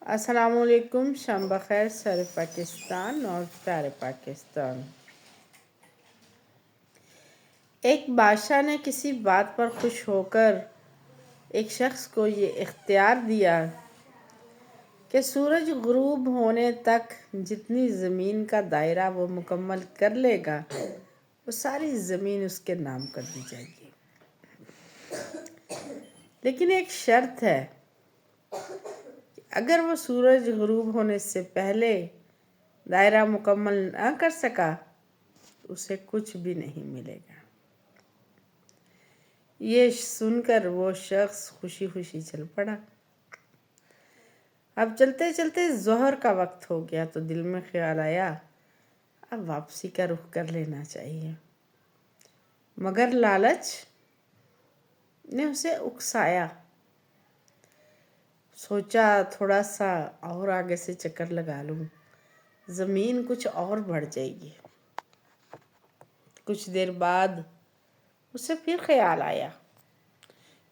السلام علیکم، شام بخیر سر پاکستان اور پیارے پاکستان۔ ایک بادشاہ نے کسی بات پر خوش ہو کر ایک شخص کو یہ اختیار دیا کہ سورج غروب ہونے تک جتنی زمین کا دائرہ وہ مکمل کر لے گا وہ ساری زمین اس کے نام کر دی جائے گی، لیکن ایک شرط ہے کہ اگر وہ سورج غروب ہونے سے پہلے دائرہ مکمل نہ کر سکا اسے کچھ بھی نہیں ملے گا۔ یہ سن کر وہ شخص خوشی خوشی چل پڑا۔ اب چلتے چلتے ظہر کا وقت ہو گیا تو دل میں خیال آیا اب واپسی کا رخ کر لینا چاہیے، مگر لالچ نے اسے اکسایا۔ سوچا تھوڑا سا اور آگے سے چکر لگا لوں، زمین کچھ اور بڑھ جائے گی۔ کچھ دیر بعد اسے پھر خیال آیا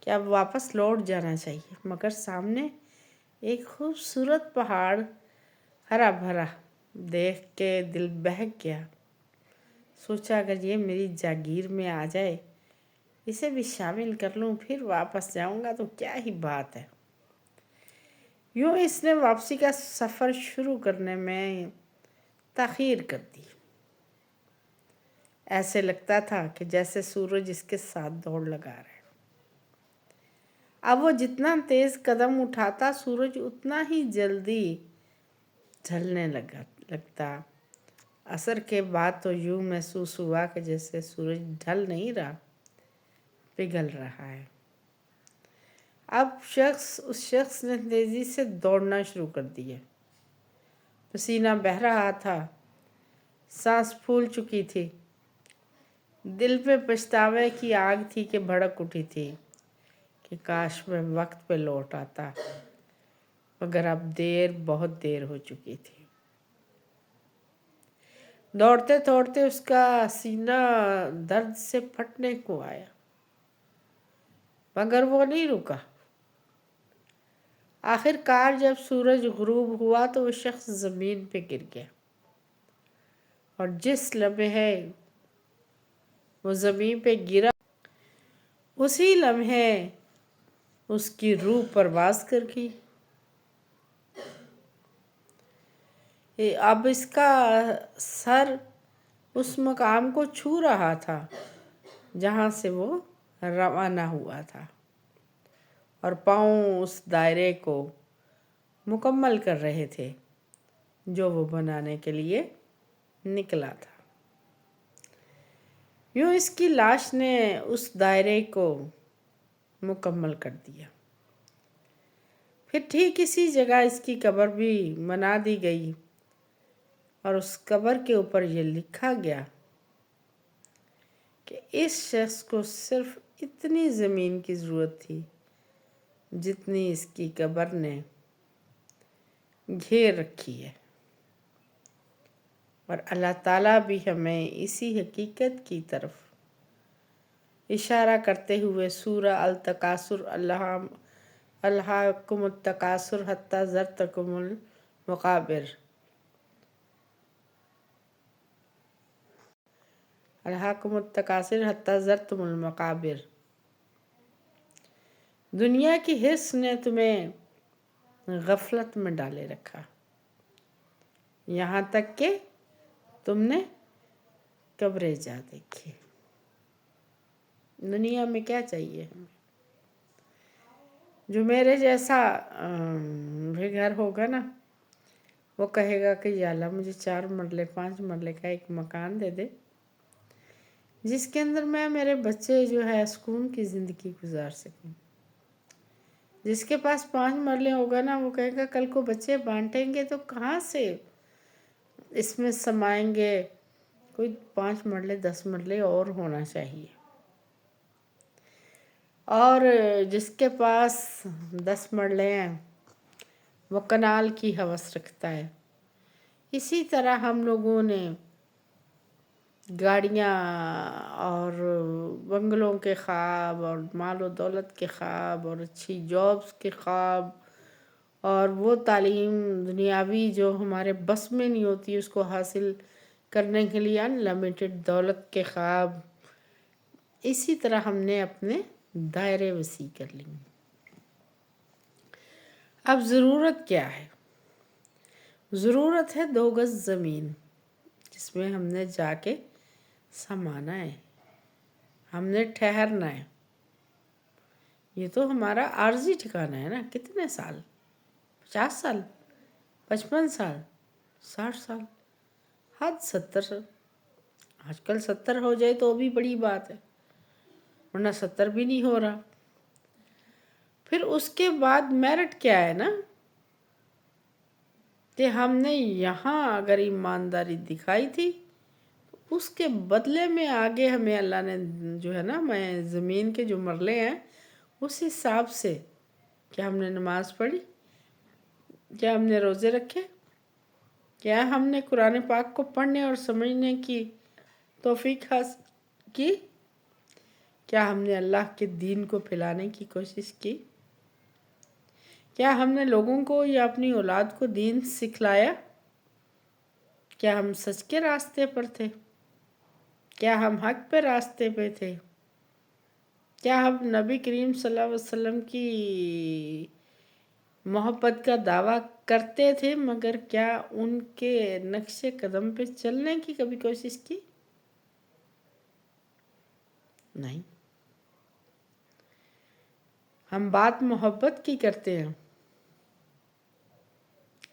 کہ اب واپس لوٹ جانا چاہیے، مگر سامنے ایک خوبصورت پہاڑ ہرا بھرا دیکھ کے دل بہک گیا۔ سوچا اگر یہ میری جاگیر میں آ جائے اسے بھی شامل کر لوں، پھر واپس جاؤں گا تو کیا ہی بات ہے۔ یوں اس نے واپسی کا سفر شروع کرنے میں تاخیر کر دی۔ ایسے لگتا تھا کہ جیسے سورج اس کے ساتھ دوڑ لگا رہا ہے۔ اب وہ جتنا تیز قدم اٹھاتا سورج اتنا ہی جلدی ڈھلنے لگتا۔ عصر کے بعد تو یوں محسوس ہوا کہ جیسے سورج ڈھل نہیں رہا، پگھل رہا ہے۔ اب اس شخص نے تیزی سے دوڑنا شروع کر دیا۔ پسینہ بہہ رہا تھا، سانس پھول چکی تھی، دل پہ پچھتاوے کی آگ تھی کہ بھڑک اٹھی تھی کہ کاش میں وقت پہ لوٹ آتا، مگر اب بہت دیر ہو چکی تھی۔ دوڑتے دوڑتے اس کا سینہ درد سے پھٹنے کو آیا، مگر وہ نہیں رکا۔ آخر کار جب سورج غروب ہوا تو وہ شخص زمین پہ گر گیا، اور جس لمحے وہ زمین پہ گرا اسی لمحے اس کی روح پرواز کر گئی۔ اب اس کا سر اس مقام کو چھو رہا تھا جہاں سے وہ روانہ ہوا تھا، اور پاؤں اس دائرے کو مکمل کر رہے تھے جو وہ بنانے کے لیے نکلا تھا۔ یوں اس کی لاش نے اس دائرے کو مکمل کر دیا۔ پھر ٹھیک اسی جگہ اس کی قبر بھی بنا دی گئی، اور اس قبر کے اوپر یہ لکھا گیا کہ اس شخص کو صرف اتنی زمین کی ضرورت تھی جتنی اس کی قبر نے گھیر رکھی ہے، اور اللہ تعالیٰ بھی ہمیں اسی حقیقت کی طرف اشارہ کرتے ہوئے سورہ التکاثر الہاکم التکاثر حتی زرتکم المقابر الہاکم التکاثر حتی زرتم المقابر، دنیا کی حرص نے تمہیں غفلت میں ڈالے رکھا یہاں تک کہ تم نے قبریں جا دیکھی۔ دنیا میں کیا چاہیے ہمیں؟ جو میرے جیسا بھی گھر ہوگا نا وہ کہے گا کہ یا اللہ مجھے 4 مرلے 5 مرلے کا ایک مکان دے دے جس کے اندر میں میرے بچے جو ہے سکون کی زندگی گزار سکیں۔ جس کے پاس 5 مرلے ہوگا نا وہ کہے گا کل کو بچے بانٹیں گے تو کہاں سے اس میں سمائیں گے، کوئی 5 مرلے 10 مرلے اور ہونا چاہیے۔ اور جس کے پاس 10 مرلے ہیں وہ کنال کی ہوس رکھتا ہے۔ اسی طرح ہم لوگوں نے گاڑیاں اور بنگلوں کے خواب اور مال و دولت کے خواب اور اچھی جابز کے خواب اور وہ تعلیم دنیاوی جو ہمارے بس میں نہیں ہوتی، اس کو حاصل کرنے کے لیے انلمیٹڈ دولت کے خواب، اسی طرح ہم نے اپنے دائرے وسیع کر لیے۔ اب ضرورت کیا ہے؟ ضرورت ہے 2 گز زمین جس میں ہم نے جا کے سمانا ہے، ہم نے ٹھہرنا ہے۔ یہ تو ہمارا عارضی ٹھکانہ ہے نا، کتنے سال؟ 50 سال، 55 سال، 60 سال، حد 70 سال۔ آج کل 70 ہو جائے تو بھی بڑی بات ہے، ورنہ 70 بھی نہیں ہو رہا۔ پھر اس کے بعد میرٹ کیا ہے نا، کہ ہم نے یہاں اگر ایمانداری دکھائی تھی، اس کے بدلے میں آگے ہمیں اللہ نے جو ہے نا زمین کے جو مرلے ہیں اس حساب سے، کیا ہم نے نماز پڑھی، کیا ہم نے روزے رکھے، کیا ہم نے قرآن پاک کو پڑھنے اور سمجھنے کی توفیق حاصل کی، کیا ہم نے اللہ کے دین کو پھیلانے کی کوشش کی، کیا ہم نے لوگوں کو یا اپنی اولاد کو دین سکھلایا، کیا ہم سچ کے راستے پر تھے، کیا ہم حق پہ راستے پہ تھے، کیا ہم نبی کریم صلی اللہ علیہ وسلم کی محبت کا دعویٰ کرتے تھے مگر کیا ان کے نقش قدم پہ چلنے کی کبھی کوشش کی؟ نہیں۔ ہم بات محبت کی کرتے ہیں،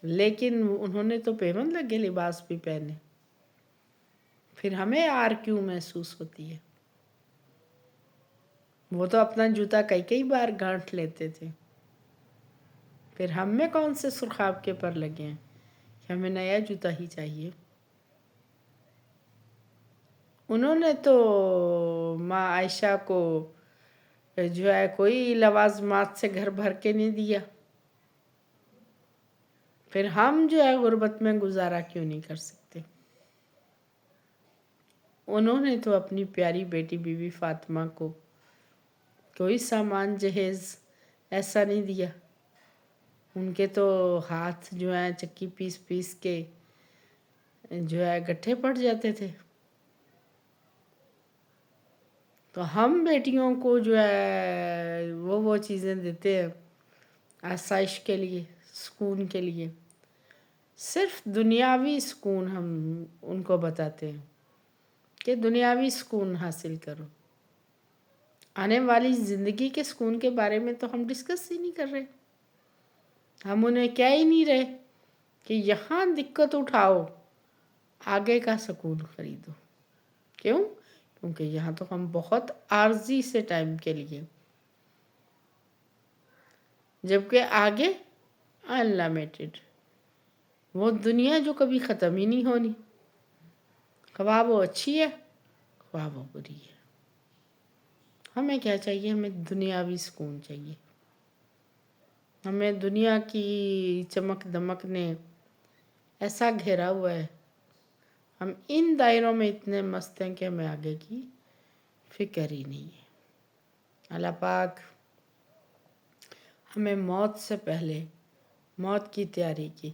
لیکن انہوں نے تو پیوند لگے لباس بھی پہنے، پھر ہمیں آر کیوں محسوس ہوتی ہے؟ وہ تو اپنا جوتا کئی بار گانٹھ لیتے تھے، پھر ہم میں کون سے سرخاب کے پر لگے ہیں کہ ہمیں نیا جوتا ہی چاہیے؟ انہوں نے تو ماں عائشہ کو جو ہے کوئی لوازمات سے گھر بھر کے نہیں دیا، پھر ہم جو ہے غربت میں گزارا کیوں نہیں کر سکتے؟ انہوں نے تو اپنی پیاری بیٹی بی بی فاطمہ کو کوئی سامان جہیز ایسا نہیں دیا، ان کے تو ہاتھ جو ہیں چکی پیس کے جو ہے گٹھے پڑ جاتے تھے۔ تو ہم بیٹیوں کو جو ہے وہ چیزیں دیتے ہیں آسائش کے لیے، سکون کے لیے، صرف دنیاوی سکون ہم ان کو بتاتے ہیں کہ دنیاوی سکون حاصل کرو، آنے والی زندگی کے سکون کے بارے میں تو ہم ڈسکس ہی نہیں کر رہے، ہم انہیں کہہ ہی نہیں رہے کہ یہاں دقت اٹھاؤ، آگے کا سکون خریدو۔ کیوں؟ کیونکہ یہاں تو ہم بہت عارضی سے ٹائم کے لیے، جبکہ آگے انلمیٹڈ وہ دنیا جو کبھی ختم ہی نہیں ہونی، خواہ وہ اچھی ہے خواہ وہ بری ہے۔ ہمیں کیا چاہیے؟ ہمیں دنیاوی سکون چاہیے۔ ہمیں دنیا کی چمک دمک نے ایسا گھیرا ہوا ہے، ہم ان دائروں میں اتنے مست ہیں کہ ہمیں آگے کی فکر ہی نہیں ہے۔ اللہ پاک ہمیں موت سے پہلے موت کی تیاری کی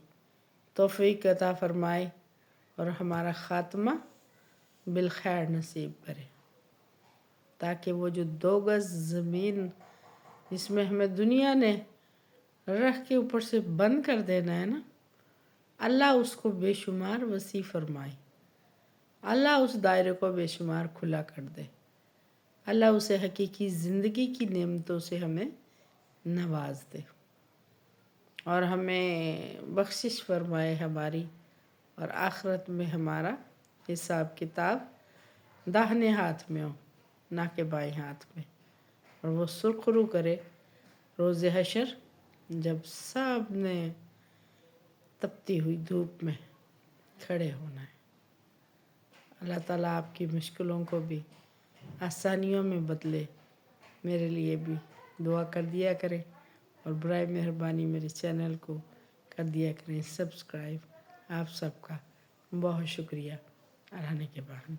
توفیق عطا فرمائے اور ہمارا خاتمہ بالخیر نصیب کرے، تاکہ وہ جو 2 گز زمین جس میں ہمیں دنیا نے رکھ کے اوپر سے بند کر دینا ہے نا، اللہ اس کو بے شمار وسیع فرمائے، اللہ اس دائرے کو بے شمار کھلا کر دے، اللہ اسے حقیقی زندگی کی نعمتوں سے ہمیں نواز دے اور ہمیں بخشش فرمائے ہماری، اور آخرت میں ہمارا حساب کتاب داہنے ہاتھ میں ہو نہ کہ بائیں ہاتھ میں، اور وہ سرخرو کرے روز حشر جب سب نے تپتی ہوئی دھوپ میں کھڑے ہونا ہے۔ اللہ تعالیٰ آپ کی مشکلوں کو بھی آسانیوں میں بدلے، میرے لیے بھی دعا کر دیا کریں، اور برائے مہربانی میرے چینل کو کر دیا کریں سبسکرائب۔ آپ سب کا بہت شکریہ۔ اللہ نے کے بعد